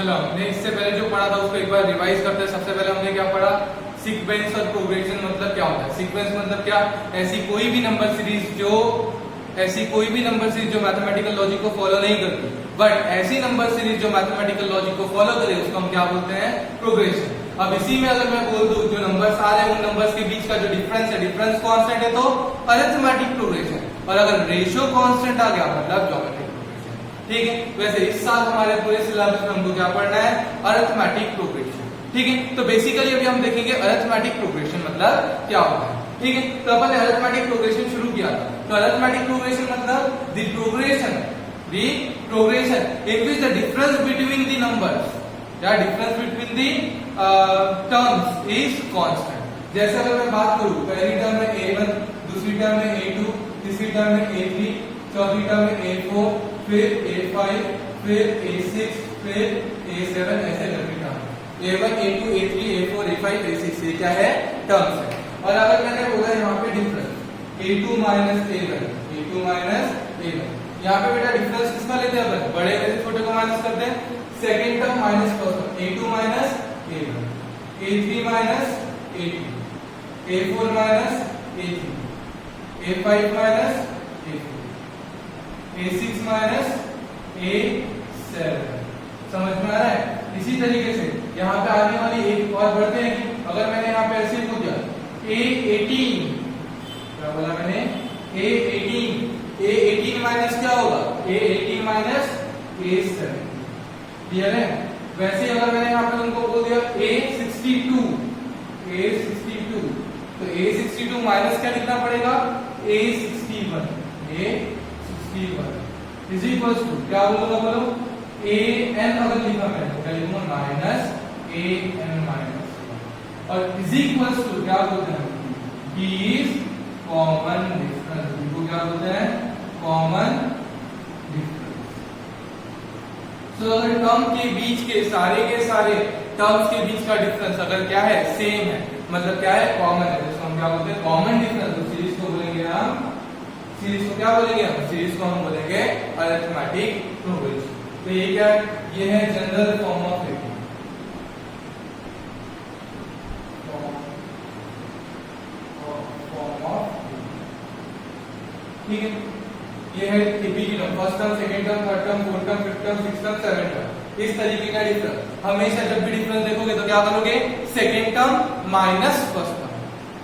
चलो हमने इससे पहले जो पढ़ा था उसको एक बार रिवाइज करते हैं। सबसे पहले हमने क्या पढ़ा, सीक्वेंस और प्रोग्रेशन मतलब क्या होता है। सीक्वेंस मतलब क्या, ऐसी कोई भी नंबर सीरीज जो मैथमेटिकल लॉजिक को फॉलो नहीं करती, बट ऐसी नंबर सीरीज जो मैथमेटिकल लॉजिक को फॉलो करे उसको हम क्या बोलते हैं, प्रोग्रेशन। अब इसी में अगर मैं बोल दूं जो नंबर्स आ रहे हैं उन नंबर्स के बीच का जो डिफरेंस है, डिफरेंस कांस्टेंट है तो अरिथमेटिक प्रोग्रेशन, और अगर रेशियो कांस्टेंट आ गया मतलब ज्योमेट्रिक प्रोग्रेशन। ठीक है, वैसे इस साल हमारे पूरे सिलेबस में हमको क्या पढ़ना है, अरिथमेटिक प्रोग्रेशन। ठीक है, तो बेसिकली अभी हम देखेंगे अरिथमेटिक प्रोग्रेशन मतलब क्या होता है। ठीक है, तो अपन ने अरिथमेटिक प्रोग्रेशन शुरू किया था। तो अरिथमेटिक प्रोग्रेशन मतलब the progression in which the difference between the numbers या difference between the terms is constant। जैसे अगर मैं बात करूं, पहली टर्म में a1, दूसरी टर्म में a2, तीसरी टर्म में a3, चौथी टर्म में a4, फिर a5, फिर a6, फिर a7, ऐसे करके term a1, a2, a3, a4, a5, a6 ये क्या है, टर्म्स है। और अगर मैंने बोला यहाँ पे डिफरेंस a2 माइनस a1, यहाँ पे बेटा डिफरेंस किसका लेते हैं अपन, बड़े में से छोटे को माइनस करते हैं। Second term minus first term, a2 minus a1, a3 minus a2, a4 minus a3, a5 minus a4, a6 minus a7। समझ में आ रहा है। इसी तरीके से यहाँ पे आने वाली एक और बढ़ते हैं कि अगर मैंने यहाँ पे ऐसे पूछ दिया a18, क्या बोला मैंने, a18 माइनस क्या होगा, a18 माइनस a7। क्लियर है। वैसे अगर मैंने यहाँ पे तुमको बोल दिया a62, तो a62 माइनस क्या लिखना पड़ेगा, a61 इज इक्वल्स टू क्या बोलूंगा, बोलो an अगर लिखा मैंने तो क्या लिखूंगा, माइनस an माइनस, और इज इक्वल्स टू क्या बोलते हैं, इज कॉमन डिफरेंस। इनको क्या बोलते हैं, कॉमन डिफरेंस। तो अगर टर्म के बीच के सारे टर्म्स के बीच का डिफरेंस अगर क्या है, सेम है, मतलब क्या है, कॉमन है, तो हम क्या बोलते हैं, कॉमन डिफरेंस। तो सीरीज को बोलेंगे हम, सीरीज को क्या बोलेंगे हम, सीरीज को हम बोलेंगे अरिथमेटिक प्रोग्रेशन। तो ये क्या है, ये है जनरल फॉर्म ऑफ एपी। ठीक है, ये है एपी की term, first term, second term, third term, fourth term, fifth term, sixth term, seventh term, इस तरीके का डिफरेंस। हमेशा जब भी डिफरेंस देखोगे तो क्या करोगे, second term minus first term.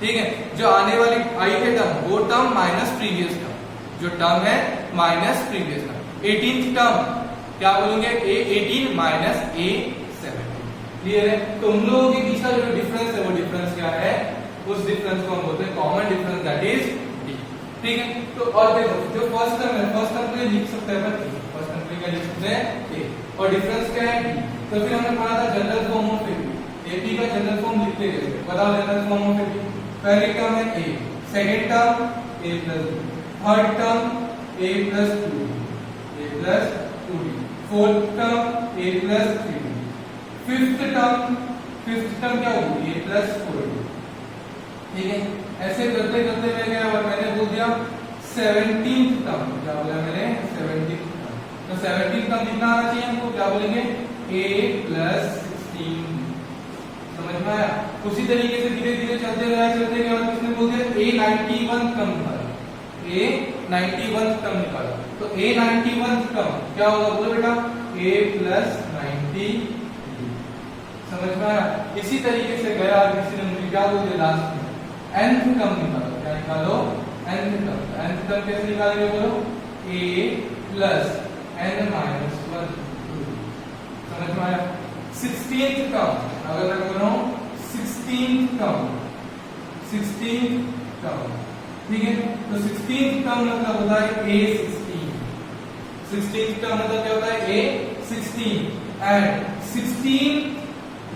ठीक है, जो आने वाली आई है टर्म वो टर्म माइनस प्रीवियस टर्म, जो टर्म है minus previous term. 18th term क्या बोलोगे, a18 माइनस a17। क्लियर है। तो उन लोगों के बीच का जो डिफरेंस है वो डिफरेंस क्या है, उस डिफरेंस को हम बोलते हैं common difference, that is d। ठीक है, तो और देखो जो फर्स्ट टर्म है, फर्स्ट टर्म को लिख सकते हैं अपन, फर्स्ट टर्म को क्या लिख सकते हैं, a, और डिफरेंस क्या है d। तो फिर हमने पढ़ा था जनरल फॉर्म ऑफ एपी का जनरल फॉर्म लिखते हैं। बताओ जनरल फॉर्म ऑफ एपी, पहली टर्म है a, second term a plus b, third term a plus 2d, fourth term a plus 3d, fifth term क्या होगी, a प्लस 4d। ठीक है, ऐसे करते करते मैं क्या, मैंने बोल दिया 17th टर्म, क्या बोला मैंने, 17th टर्म। तो 17th टर्म कितना आना चाहिए हमको, क्या बोलेंगे, a प्लस 16। समझ में आया। उसी तरीके से धीरे धीरे चलते गए और किसने बोल दिया a91 टर्म निकालो, a91 टर्म निकालो। तो a91 टर्म क्या होगा, बोलो बेटा, a प्लस 90। समझ में आया। इसी तरीके से गया और किसी ने मुझे क्या बोल दिया लास्ट में, nth टर्म निकालो, क्या निकालो, nth टर्म। nth टर्म कैसे निकालेंगे, बोलो, a प्लस n माइनस 1। समझ में आया। 16th टर्म अगर मैं बोल रहा हूं 16th टर्म, ठीक है, तो 16th टर्म मतलब होता है a16। 16th टर्म मतलब क्या होता है, a16, एंड 16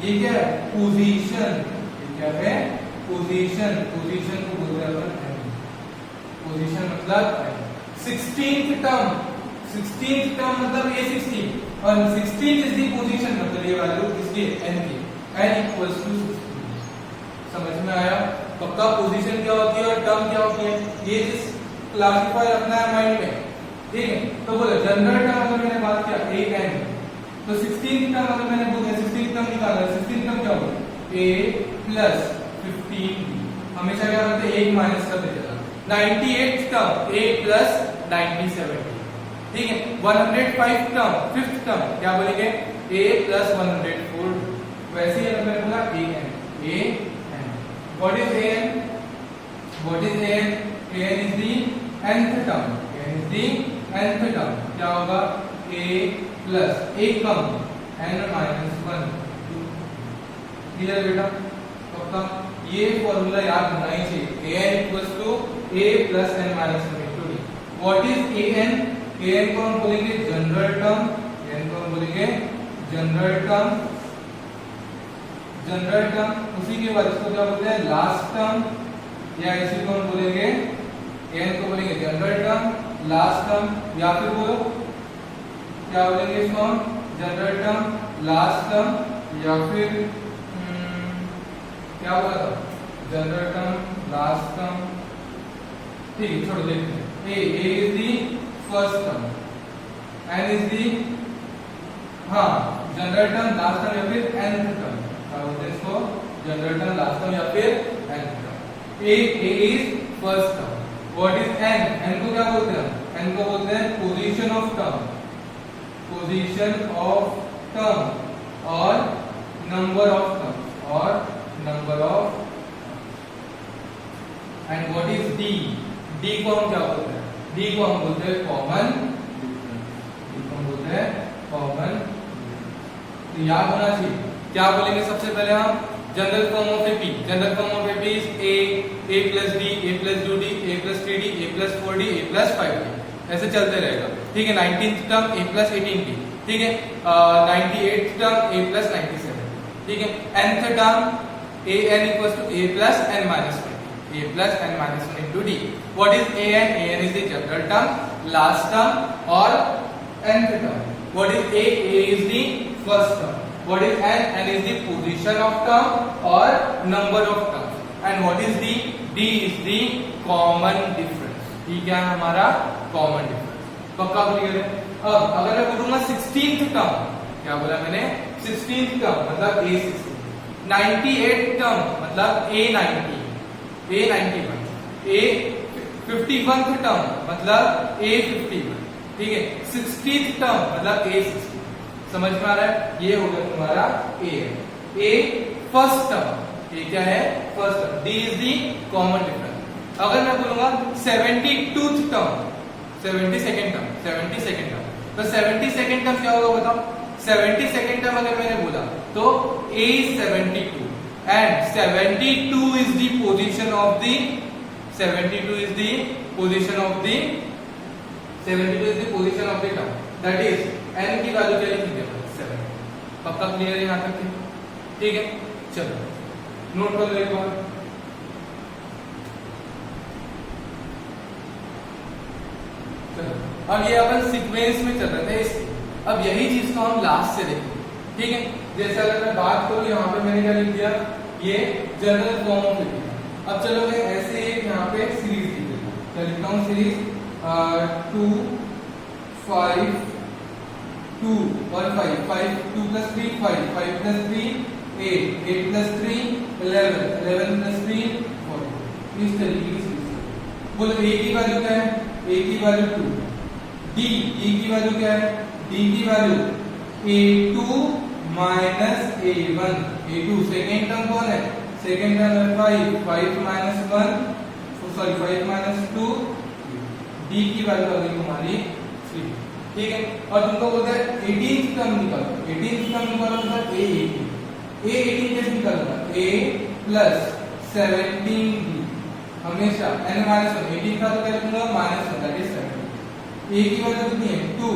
ये क्या है, पोजीशन। ये क्या है, पोजीशन को बोलते हैं अपन, पोजीशन मतलब 16th टर्म मतलब a16, और 16 इज दी पोजीशन, मतलब ये वैल्यू इसकी n की, n इक्वल्स टू 16। समझ में आया। पक्का पोजीशन क्या होती है और टर्म क्या होती है, ये जिस क्लासिफाई रखना है माइंड में। ठीक है, तो बोलो जनरल टर्म अगर मैंने बात किया, एक n, तो 16th टर्म अगर मैंने बोल दिया 16th टर्म निकालना है, 16th टर्म क्या होगा a प्लस 15b, हमेशा क्या करते हैं एक माइनस करते चला। 98th टर्म a प्लस 97, ठीक है। 105 टर्म, 5th टर्म क्या बोलेंगे a प्लस 104, वैसे ही अगर मैं बोला an, what is an, an is the nth term, क्या होगा a प्लस एक कम n माइनस 1, क्लियर बेटा, पक्का ये फॉर्मूला याद होना ही चाहिए, an equals to a plus n minus 1 into d। What is an को हम बोलेंगे जनरल टर्म, जनरल टर्म, उसी के बाद इसको क्या बोलते हैं लास्ट टर्म, या इसी को हम बोलेंगे an को बोलेंगे जनरल टर्म, लास्ट टर्म, या फिर बोलो क्या बोलेंगे इसको हम जनरल टर्म, लास्ट टर्म, या फिर क्या बोला था जनरल टर्म, लास्ट टर्म, ठीक है छोड़ो देखते हैं। a is the first term, n is the हाँ जनरल टर्म, लास्ट टर्म, या फिर nth टर्म, क्या बोलते हैं इसको जनरल टर्म, लास्ट टर्म, या फिर nth term. a is first term. What is n को क्या बोलते हैं, n को बोलते हैं पोजीशन ऑफ टर्म, और number of term, and what is d को हम क्या बोलते हैं, d को हम बोलते हैं कॉमन डिफरेंस, तो याद होना चाहिए क्या बोलेंगे सबसे पहले हम general form of AP, is a plus d, a plus 2d, a plus 3d, a plus 4d, a plus 5d, ऐसे चलते रहेगा, ठीक है। 19th term a plus 18d, ठीक है। 98th टर्म a प्लस 97, ठीक है। nth term an equals to a plus n minus 1, a plus n minus 1 into d। What is an is the general term, last term, और nth term. What is a is the first term. What is n is the position of term or number of terms, and what is d is the common difference, ठीक है हमारा common difference, पक्का clear है। अब अगर मैं बोलूंगा 16th term, क्या बोला मैंने 16th टर्म मतलब a16, 98th टर्म मतलब a90, a91, a51th टर्म मतलब a51, ठीक है। 60th टर्म मतलब a60, समझ में आ रहा है, ये हो गया तुम्हारा a फर्स्ट टर्म, ये क्या है first term, d is the common difference. अगर मैं बोलूंगा 72th टर्म, 72nd टर्म, तो 72nd टर्म क्या होगा बताओ, 72nd टर्म अगर मैंने बोला तो a is 72 and 72 is the position of the 72 is the position of the 72 is the position of the term, that is n की वैल्यू क्या लिखेंगे 7, पक्का क्लियर है यहां तक, ठीक है। चलो नोट कर लो एक बार, चलो अब ये अपन सीक्वेंस में चल रहे थे इसके, अब यही चीज को हम लास्ट से देखेंगे, ठीक है। जैसे अगर मैं बात करूं यहाँ पे मैंने क्या लिख दिया, ये जनरल फॉर्म ऑफ लिख दिया। अब चलो मैं ऐसे एक यहाँ पे सीरीज लिख देता हूं, क्या लिखता हूँ सीरीज 2 5 2 और 5 5 2 plus 3 5 5 plus 3 8 8 plus 3 11 11 plus 3 4, इस तरीके से बोलो a की वैल्यू क्या है, a की वैल्यू 2, d की वैल्यू क्या है, d की value a2 minus a1, a2 second term कौन है, सेकेंड टर्म है 5 minus 1 सॉरी 5 minus 2, d की वैल्यू आ गई हमारी 3, ठीक है। और तुमको बोलते हैं 18th टर्म निकालो, 18th टर्म निकालो मतलब a18 कैसे निकालूंगा, a प्लस 17d, हमेशा n माइनस 1, 18 का तो क्या लिखूंगा माइनस 1, दैट इज 17, a की वैल्यू कितनी है 2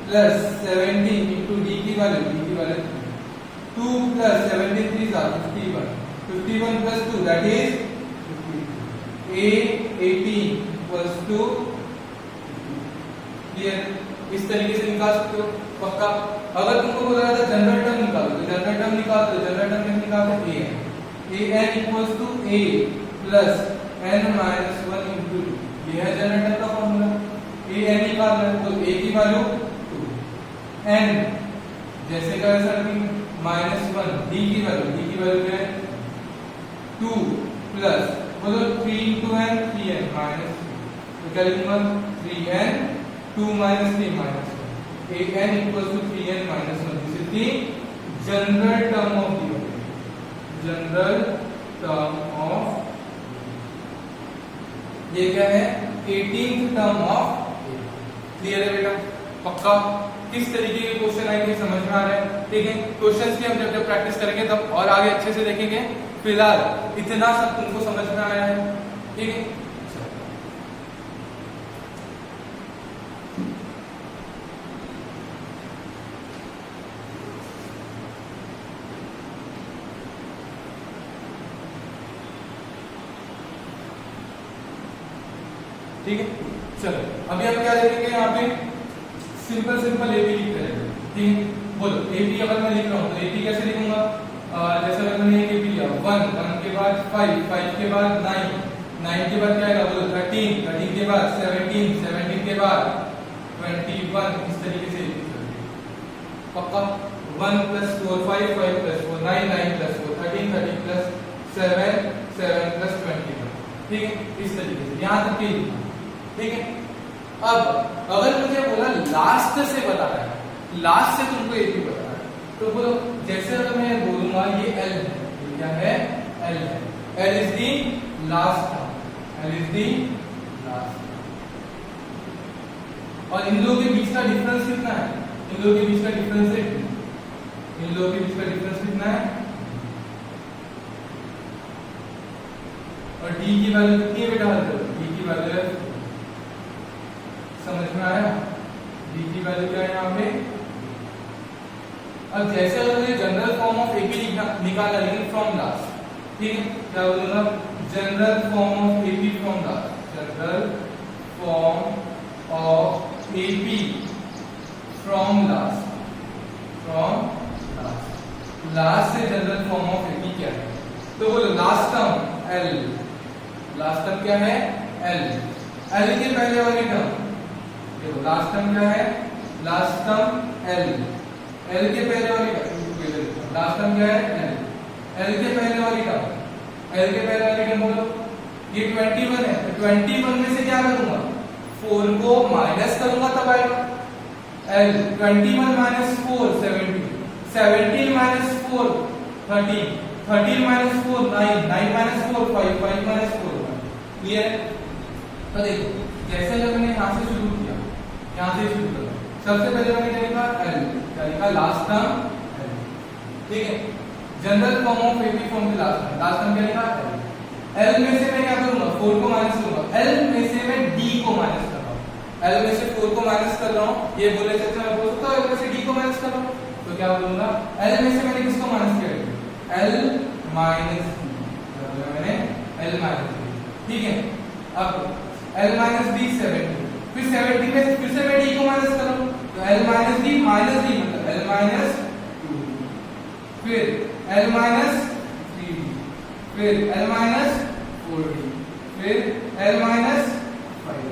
प्लस 17 इंटू d की value 2 plus 17 3 are 51, 51 plus 2 that is 52, a18 equals to clear, इस तरीके से निकाल सकते हो पक्का। अगर तुमको बोला था जनरल टर्म निकालो, तो जनरल टर्म निकालते हो, जनरल टर्म निकालते हैं an equals to a plus n minus 1 into d, ये है जनरल टर्म का फॉर्मूला। an निकालना है तो a की वैल्यू 2, n जैसे का सर -1 डी की वैल्यू क्या है 2 प्लस बोलो 3 into n 3n माइनस, तो क्या लिखूंगा 3n 2 minus 3 minus 1 an equals to 3n minus 1. This is the general term of the general term of, ये क्या है 18th term of. क्लियर है बेटा? पक्का? किस तरीके के क्वेश्चन आएंगे समझ में आ रहा है? ठीक है, क्वेश्चंस की हम जब प्रैक्टिस करेंगे तब और आगे अच्छे से देखेंगे। फिलहाल इतना सब तुमको समझ में आया है, ठीक है? ठीक है, चलो अभी हम क्या देखेंगे यहाँ पे सिंपल एबी लिख रहे हैं। ठीक है, बोलो एबी अगर मैं लिख रहा हूँ तो एबी कैसे लिखूंगा? जैसे अगर मैंने एबी लिया 1 के बाद 5 के बाद 9 के बाद क्या आएगा? बोलो 13 के बाद 17 के बाद 21, इस तरीके से पक्का। 1 + 4 5 + 4 9 + 4 13 + 7 7 + 21, ठीक है, इस तरीके से यहाँ तक के। ठीक है, अब अगर मुझे बोला लास्ट से बताना है, लास्ट से तुमको एबी बताना है, तो बोलो जैसे अगर मैं बोलूंगा ये L है, ये क्या है? L है। L is the last term, L is the last. और इन लोगों के बीच का डिफरेंस कितना है? इन लोगों के बीच का डिफरेंस है, इन लोगों के बीच का डिफरेंस कितना है? और D की वैल्यू कितनी है बेटा? D की वैल्यू है, समझ में आया? D की वैल्यू क्या है यहाँ पे? अब जैसे अगर मुझे जनरल फॉर्म ऑफ एबी निकालना है लेकिन फ्रॉम लास्ट, ठीक है, क्या बोलूंगा? General form of AP from last, general form of AP from last, last से जनरल फॉर्म ऑफ एबी क्या है? तो बोलो last term L, last term क्या है? L, L के पहले वाली टर्म देखो, लास्ट टर्म क्या है? लास्ट टर्म L, L के पहले वाली टर्म, लास्ट टर्म क्या है? L, L के पहले वाली टर्म, L के पहले वाली टर्म बोलो ये 21 है, तो 21 में से क्या करूंगा? 4 को माइनस करूंगा तब आएगा L। 21 - 4 17, 17 - 4 13, 13 - 4 9, 9 - 4 5, 5 - 4 1। क्लियर? तो देखो जैसे जब मैंने यहाँ से शुरू किया, यहाँ से शुरू करा, सबसे पहले मैंने क्या लिखा? L, क्या लिखा? लास्ट टर्म L, ठीक है। General form of AP from the last term क्या लिखा? L। L में से मैं क्या करूंगा? 4 को माइनस करूंगा, L में से मैं D को माइनस कर रहा हूँ, L में से 4 को माइनस कर रहा हूँ, ये बोले सकते मैं बोल सकता हूँ L में से D को माइनस कर रहा हूँ, तो क्या बोलूंगा? L में से मैंने किसको माइनस किया? L माइनस D, मैंने L माइनस D, ठीक है। अब L माइनस D 70, फिर 70 में फिर से मैं D को माइनस कर रहा हूँ, तो L माइनस D मतलब L माइनस 2, फिर L माइनस 3D, फिर L माइनस 4D, फिर L माइनस 5D।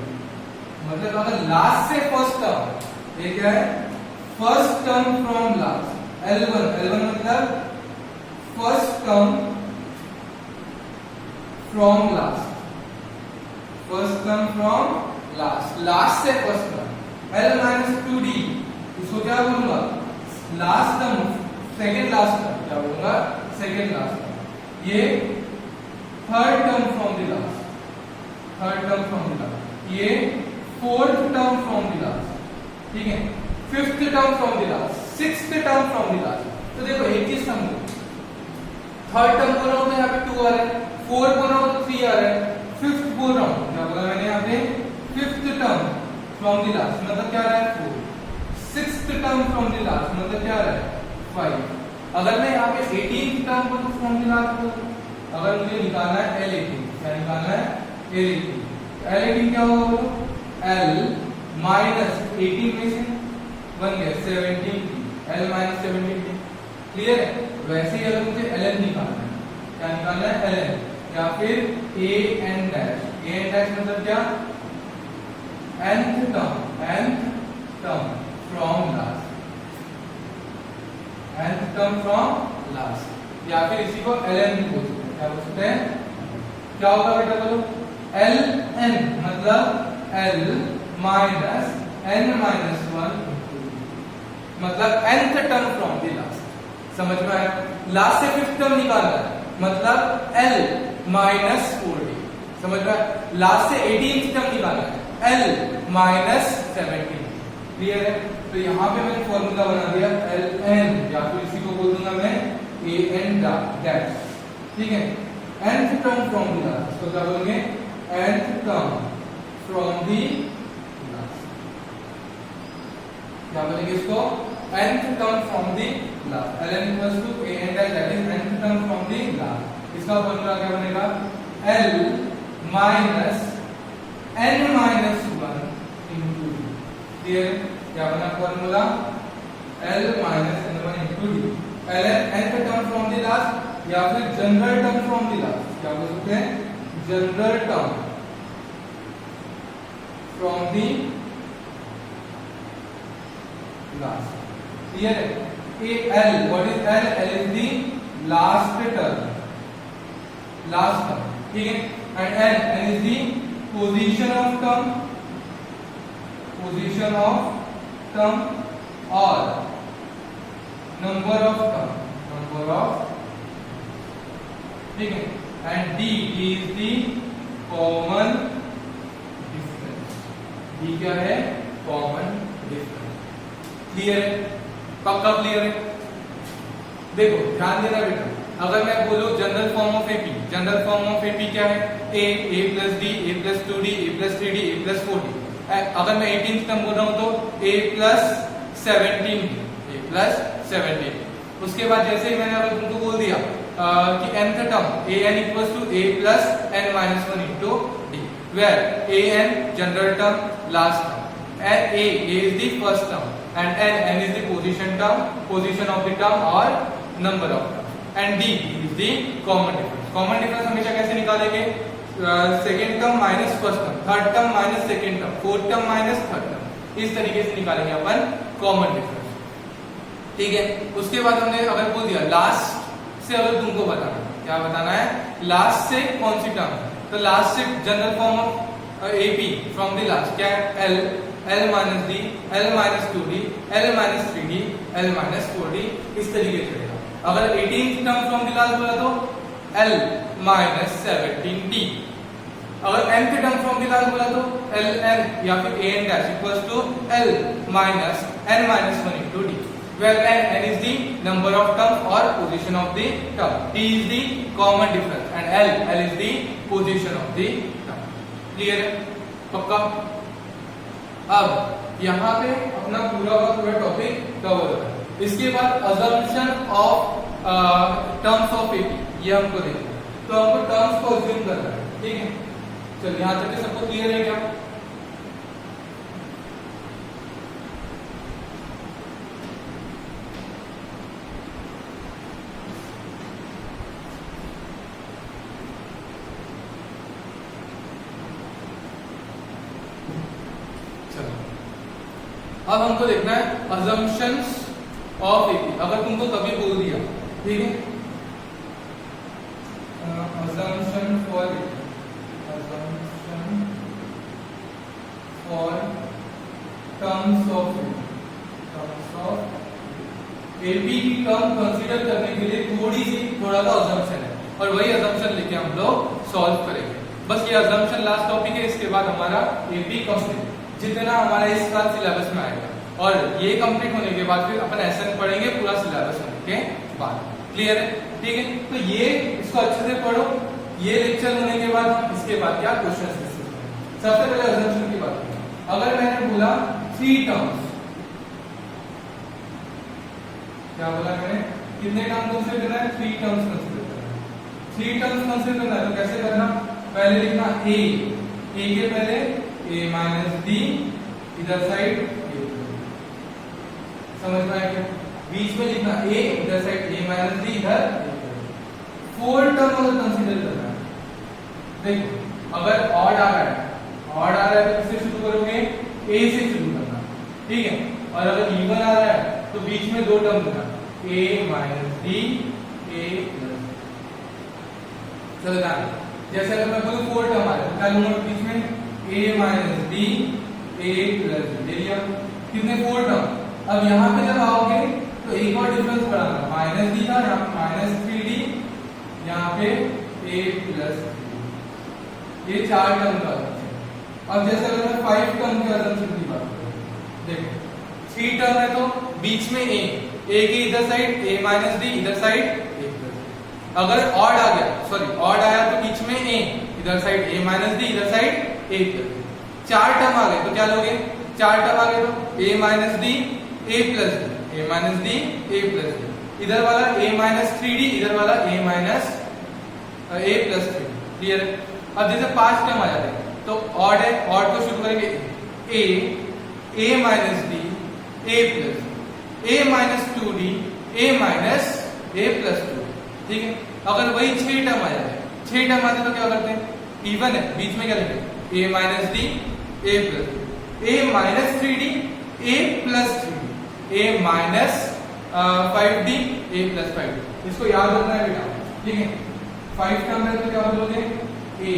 मतलब अगर लास्ट से फर्स्ट टर्म, ये क्या है? First term from last, L1 मतलब first term from last, first term from last, last से first term L minus 2D, इसको क्या बोलूंगा? Last term, second last term, क्या बोलूंगा? Second last term. ये third term from the last, third term from the last, ये fourth term from the last, ठीक है, fifth term from the last, sixth term from the last. तो देखो एक चीज समझो, थर्ड टर्म बोल रहा हूं तो यहाँ पे 2 आ रहा है, फोर्थ बोल रहा हूं तो 3 आ रहा है, फिफ्थ बोल रहा हूं, क्या बोला मैंने यहाँ पे? Fifth term from the last मतलब क्या आ रहा है? 4, sixth term from the last मतलब क्या आ रहा है? 5। अगर मैं यहाँ पे 18th टर्म को फ्रॉम द लास्ट बोलूं, अगर मुझे निकालना है L18, क्या निकालना है? L18, L18 क्या होगा? L माइनस 18 में से बन गया 17, L माइनस 17। क्लियर है? वैसे ही अगर मुझे Ln निकालना है, क्या निकालना है? Ln, या फिर an डैश मतलब क्या? nth term from last, nth term from last, या फिर इसी को ln भी बोल सकते हैं। क्या बोल सकते हैं? क्या होगा बेटा बोलो? ln मतलब l माइनस n माइनस 1 मतलब nth term from the last. समझ में आया? लास्ट से फिफ्थ टर्म निकालना है मतलब l माइनस 4d। समझ में आया? लास्ट से 18th टर्म निकालना है l माइनस 17। क्लियर है? तो यहाँ पे मैंने फॉर्मूला बना दिया ln, या फिर इसी को बोल दूंगा मैं an डैश। ठीक है? nth term from the last, तो क्या बोलेंगे? nth term from the last. क्या बोलेंगे इसको? nth term from the last. ln equals to an dash, that is nth term from the last. इसका फॉर्मूला क्या बनेगा? l minus n minus 1 into d। Clear? क्या बना formula? l minus n1 into d। ln nth term from the last या फिर general term from the last. क्या बोल सकते हैं? General term from the last. Clear है? ये l, what is l? l is the last term, last term. ठीक है? And n is the position of term, position of term और number of term, number of. ठीक है? And d is the common difference. d क्या है? Common difference. Clear है? पक्का clear है? देखो ध्यान देना बेटा, अगर मैं बोलूं general form of AP, general form of AP क्या है? a plus D, a plus 2d, a plus 3d, a plus 4d। अगर मैं 18th टर्म बोल रहा हूं तो a प्लस 17, a प्लस 17। उसके बाद जैसे ही मैंने अगर तुमको बोल दिया कि nth term an equals to a plus n minus 1 into d, where an general term, last term, a is the first term and n is the position term, position of the term और number of term, and d is the common difference। common difference हमेशा कैसे निकालेंगे? Second term minus first term, third term minus second term, fourth term minus third term, इस तरीके से निकालेंगे अपन common difference. ठीक है? उसके बाद हमने अगर बोल दिया लास्ट से, अगर तुमको बताना, क्या बताना है? लास्ट से कौन सी टर्म है? तो लास्ट से general form of AP from the last क्या है? l minus d, l minus 2d, l minus 3d, l minus 4d, इस तरीके से रहेगा। अगर 18th term from the last बोला तो l माइनस 17d। अगर nth term from the last बोला तो ln या फिर an dash equals to l minus n minus 1 into d, where n is the number of terms or position of the term, d is the common difference and l is the position of the term। Clear है? पक्का? अब यहाँ पे अपना पूरा का पूरा topic cover होता है। इसके बाद assumption of terms of AP, ये हमको देखना है। तो हमको टर्म्स को अज्यूम करना है। ठीक है? चलिए यहाँ तक के सबको क्लियर है क्या? अब हमको देखना है assumptions of AP। अगर तुमको कभी बोल दिया, ठीक है, assumption for terms of AP की टर्म कंसीडर करने के लिए थोड़ा सा assumption है और वही assumption लेके हम लोग सॉल्व करेंगे। बस ये assumption लास्ट टॉपिक है, इसके बाद हमारा AP कंप्लीट, जितना हमारा इस साल सिलेबस में आएगा। और ये कंप्लीट होने के बाद फिर अपन एसएन पढ़ेंगे पूरा सिलेबस होने के बाद। क्लियर है? ठीक है? तो ये इसको अच्छे से पढ़ो। ये लेक्चर होने के बाद इसके बाद क्या क्वेश्चंस डिस्कस करेंगे। सबसे पहले अजम्पशन की बात करें। अगर मैंने बोला 3 टर्म्स, क्या बोला मैंने? कितने टर्म कंसीडर करना है? 3 टर्म्स कंसीडर करना है। 3 टर्म्स कंसीडर करना है तो कैसे करना? पहले लिखना a के पहले a माइनस d, इधर साइड a, समझ में आया क्या? बीच में लिखना a, इधर साइड a माइनस d, इधर 4 टर्म अगर कंसीडर करना है। देखो अगर ऑड आ रहा है तो किससे शुरू करोगे? a से शुरू करना। ठीक है? और अगर इवन आ रहा है तो बीच में 2 टर्म लिखना, a minus D a plus. चलो ध्यान, जैसे अगर मैं बोलूं 4 टर्म आ रहा है, क्या लूंगा बीच में a minus D a plus दे दिया, कितने 4 टर्म। अब यहाँ पे जब आओगे तो एक और डिफरेंस बढ़ाना, माइनस डी था, यहाँ पे माइनस 3d, यहाँ पे a प्लस, ये 4 टर्म का है। अब जैसे अगर मैं 5 टर्म के असम्पशन की बात करूं, देखो 3 टर्म है तो बीच में a के इधर साइड a माइनस डी, इधर साइड a प्लस। अगर ऑड आ गया, सॉरी ऑड आया तो बीच में a, इधर साइड a माइनस डी, इधर साइड a प्लस। 4 टर्म आ गए तो क्या लोगे, 4 टर्म आ गए तो a minus D a plus D, a minus D a plus D, इधर वाला a माइनस 3d, इधर वाला a minus a plus 3d। Clear है। अब जैसे 5 टर्म आ जाते हैं तो ऑड है, ऑड को शुरू करेंगे a minus D a plus, a minus 2d a minus a plus 2। ठीक है। अगर वही 6 टर्म आ जाए, 6 टर्म आते तो क्या करते हैं, इवन है, बीच में क्या लिखेंगे a minus D a plus, a minus 3d a plus 3d, a minus 5d a plus 5d। इसको याद रखना है बेटा। ठीक है। 5 टर्म है तो क्या बोलोगे a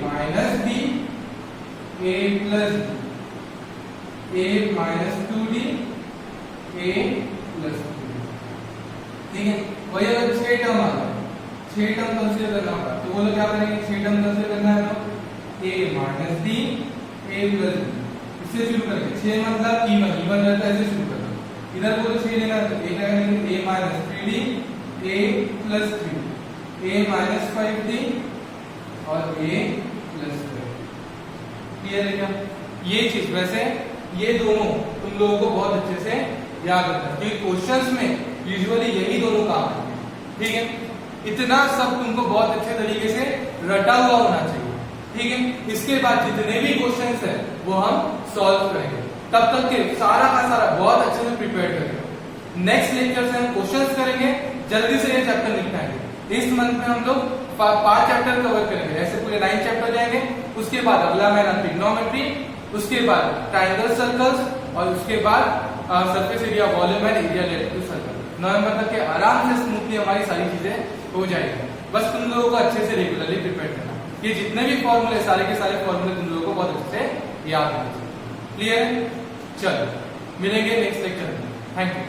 minus D a plus D, a minus 2d a plus 2d। ठीक है। वही अगर 6 टर्म आ जाए, 6 टर्म कंसीडर करना होगा तो बोलो क्या करेंगे, 6 टर्म कंसीडर करना है तो a minus D a plus D, इससे शुरू करेंगे। 6 मतलब इवन रहता है, ऐसे शुरू करना। इधर बोलो 6 लेना है तो a क्या करेंगे, a minus 3d a plus 3d, a minus 5d और a प्लस 5। क्लियर है क्या ये चीज। वैसे ये दोनों तुम लोगों को बहुत अच्छे से याद रखना है क्योंकि क्वेश्चंस में यूजुअली यही दोनों काम आते हैं। ठीक है। इतना सब तुमको बहुत अच्छे तरीके से रटा हुआ होना चाहिए। ठीक है। इसके बाद जितने भी क्वेश्चंस है वो हम सॉल्व करेंगे, तब तक के सारा का सारा बहुत अच्छे से प्रिपेयर करेंगे। नेक्स्ट लेक्चर से हम क्वेश्चंस करेंगे, जल्दी से ये चैप्टर निपटाएंगे। इस मंथ में हम लोग 5 चैप्टर कवर करेंगे, ऐसे पूरे 9 चैप्टर जाएंगे। उसके बाद अगला महीना ट्रिग्नोमेट्री, उसके बाद ट्रायंगल सर्कल्स और उसके बाद surface area, volume and area related to circle. November तक के आराम से स्मूथली हमारी सारी चीजें हो जाएगी। बस तुम लोगों को अच्छे से रेगुलरली प्रिपेयर करना। ये जितने भी फॉर्मूले, सारे के सारे फॉर्मूले तुम लोगों को बहुत अच्छे से याद होने चाहिए। क्लियर है। चलो मिलेंगे नेक्स्ट लेक्चर में। Thank you.